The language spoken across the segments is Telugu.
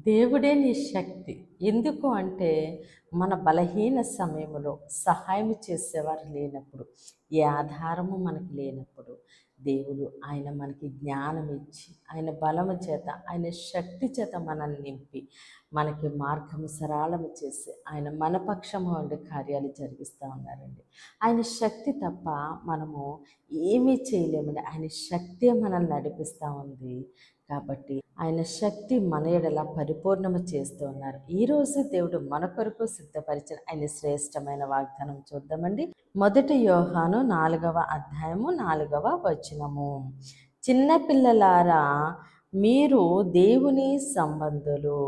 దేవుడే నీ శక్తి. ఎందుకు అంటే, మన బలహీన సమయంలో సహాయం చేసేవారు లేనప్పుడు, ఏ ఆధారము మనకు లేనప్పుడు, దేవుడు ఆయన మనకి జ్ఞానం ఇచ్చి, ఆయన బలము చేత, ఆయన శక్తి చేత మనల్ని నింపి, మనకి మార్గము సరళము చేసి, ఆయన మన పక్షము ఉండి కార్యాలు జరిగిస్తూ ఉన్నారండి. ఆయన శక్తి తప్ప మనము ఏమీ చేయలేమండి. ఆయన శక్తే మనల్ని నడిపిస్తూ ఉంది. కాబట్టి ఆయన శక్తి మన ఎడల పరిపూర్ణము చేస్తూ ఉన్నారు. ఈరోజు దేవుడు మన కొరకు సిద్ధపరిచిన ఆయన శ్రేష్టమైన వాగ్దానం చూద్దామండి. 1 యోహాను 4వ అధ్యాయము 4వ వచనము. చిన్నపిల్లలారా, మీరు దేవుని సంబంధులు,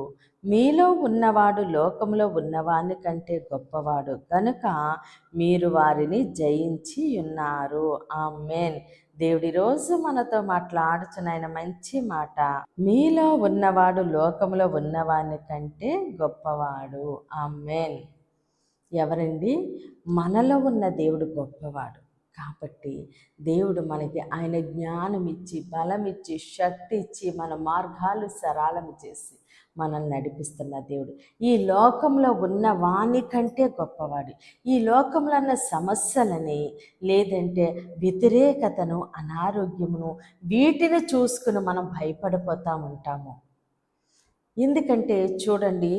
మీలో ఉన్నవాడు లోకంలో ఉన్నవాని కంటే గొప్పవాడు కనుక మీరు వారిని జయించి ఉన్నారు. ఆమేన్. దేవుడి రోజు మనతో మాట్లాడుచున్న ఆయన మంచి మాట, మీలో ఉన్నవాడు లోకంలో ఉన్నవాని కంటే గొప్పవాడు. ఆమేన్. ఎవరండి? మనలో ఉన్న దేవుడు గొప్పవాడు. కాబట్టి దేవుడు మనకి ఆయన జ్ఞానం ఇచ్చి, బలం ఇచ్చి, శక్తి ఇచ్చి, మన మార్గాలు సరళం చేసి మనల్ని నడిపిస్తున్న దేవుడు. ఈ లోకంలో ఉన్న వాని కంటే గొప్పవాడు. ఈ లోకంలో ఉన్న సమస్యలని, లేదంటే వ్యతిరేకతను, అనారోగ్యమును, వీటిని చూసుకుని మనం భయపడిపోతూ ఉంటాము. ఎందుకంటే చూడండి,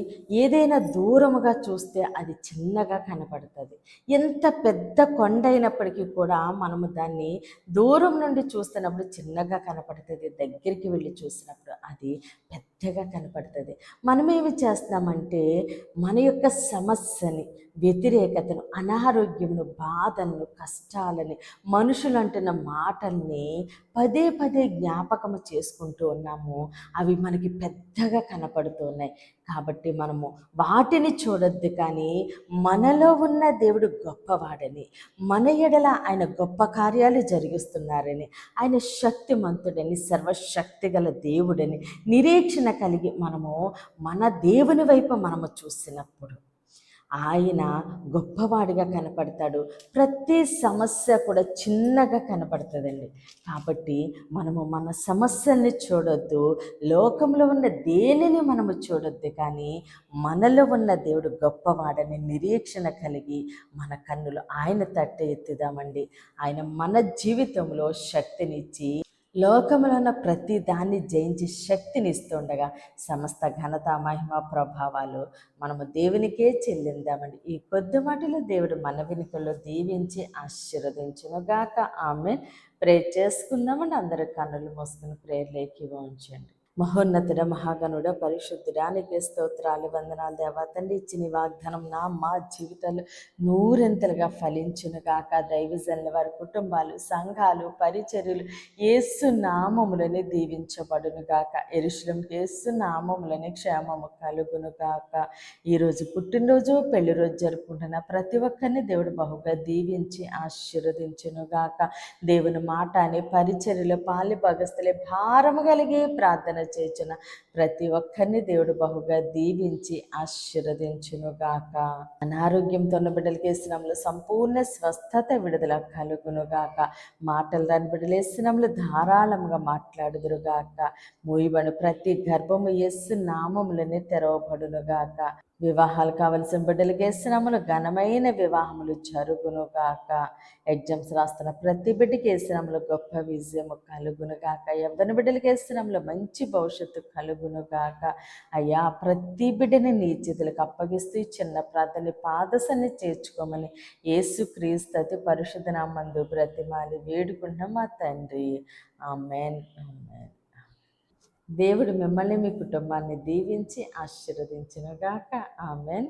ఏదైనా దూరముగా చూస్తే అది చిన్నగా కనపడుతుంది. ఎంత పెద్ద కొండ అయినప్పటికీ కూడా మనము దాన్ని దూరం నుండి చూస్తున్నప్పుడు చిన్నగా కనపడుతుంది, దగ్గరికి వెళ్ళి చూసినప్పుడు అది పెద్దగా కనపడుతుంది. మనమేమి చేస్తున్నామంటే మన యొక్క సమస్యని, వ్యతిరేకతను, అనారోగ్యమును, బాధలను, కష్టాలని, మనుషులు అంటున్న మాటల్ని పదే పదే జ్ఞాపకము చేసుకుంటూ ఉన్నాము. అవి మనకి పెద్దగా కనపడుతున్నాయి. కాబట్టి మనము వాటిని చూడొద్దు, కానీ మనలో ఉన్న దేవుడు గొప్పవాడని, మన ఎడల ఆయన గొప్ప కార్యాలు జరిగిస్తున్నారని, ఆయన శక్తిమంతుడని, సర్వశక్తి గల దేవుడని నిరీక్షణ కలిగి మనము మన దేవుని వైపు మనము చూసినప్పుడు ఆయన గొప్పవాడిగా కనపడతాడు. ప్రతి సమస్య కూడా చిన్నగా కనపడుతుందండి. కాబట్టి మనము మన సమస్యల్ని చూడొద్దు, లోకంలో ఉన్న దేనిని మనము చూడొద్దు, కానీ మనలో ఉన్న దేవుడు గొప్పవాడని నిరీక్షణ కలిగి మన కన్నులు ఆయన తట్ట ఎత్తుదామండి. ఆయన మన జీవితంలో శక్తినిచ్చి, లోకములో ఉన్న ప్రతి దాన్ని జయించి శక్తిని ఇస్తుండగా సమస్త ఘనత, మహిమ, ప్రభావాలు మనము దేవునికే చెల్లిందామండి. ఈ కొద్ది మాటలు దేవుడు మన వెనుకల్లో దీవించి ఆశీర్వదించునుగాక. ఆమె ప్రేర్ చేసుకుందామండి. అందరి కన్నులు మూసుకుని ప్రేర్లేకి ఉంచండి. మహోన్నతుడ, మహాగణుడ, పరిశుద్ధుడానికి స్తోత్రాలు, వందనాలు దేవా తండ్రి. ఇచ్చిన వాగ్దానం మా జీవితాలు నూరెంతలుగా ఫలించునుగాక. దైవజనుల వారి కుటుంబాలు, సంఘాలు, పరిచర్యలు యేసు నామములని దీవించబడునుగాక. యెరూషలేముకి యేసు నామములని క్షేమము కలుగునుగాక. ఈరోజు పుట్టినరోజు, పెళ్లి రోజు జరుపుకుంటున్న ప్రతి ఒక్కరిని దేవుడు బహుగా దీవించి ఆశీర్వదించునుగాక. దేవుని మాట అని పరిచర్యలు పాలి భగస్తులే భారము కలిగి ప్రార్థన చేయుచున్న ప్రతి ఒక్కరిని దేవుడు బహుగా దీవించి ఆశీర్వదించునుగాక. అనారోగ్యంతో ఉన్న బిడ్డలకి యేసునామములో సంపూర్ణ స్వస్థత, విడుదల కలుగునుగాక. మాటలు రాని బిడ్డలు యేసునామములో ధారాళంగా మాట్లాడుదురుగాక. మూయబడిన ప్రతి గర్భము యేసు నామములోనే తెరవబడునుగాక. వివాహాలు కావలసిన బిడ్డలకి యేసునామములో ఘనమైన వివాహములు జరుగునుగాక. ఎగ్జామ్స్ రాస్తున్న ప్రతి బిడ్డకి యేసునామములో గొప్ప విజయము కలుగునుగాక. యవ్వన బిడ్డలకి యేసునామములో మంచి భవిష్యత్తు కలుగునుగాక. అయ్యా, ప్రతి బిడ్డని నీ చేతులకు అప్పగిస్తూ చిన్న ప్రార్థన పాదసన్ని చేర్చుకోమని యేసుక్రీస్తు అతి పరిశుద్ధ నామములో బ్రతిమాలి వేడుకుంటున్నాం మా తండ్రి. ఆమేన్. ఆమేన్. దేవుడు మిమ్మల్ని, మీ కుటుంబాన్ని దీవించి ఆశీర్వదించునుగాక. ఆమేన్.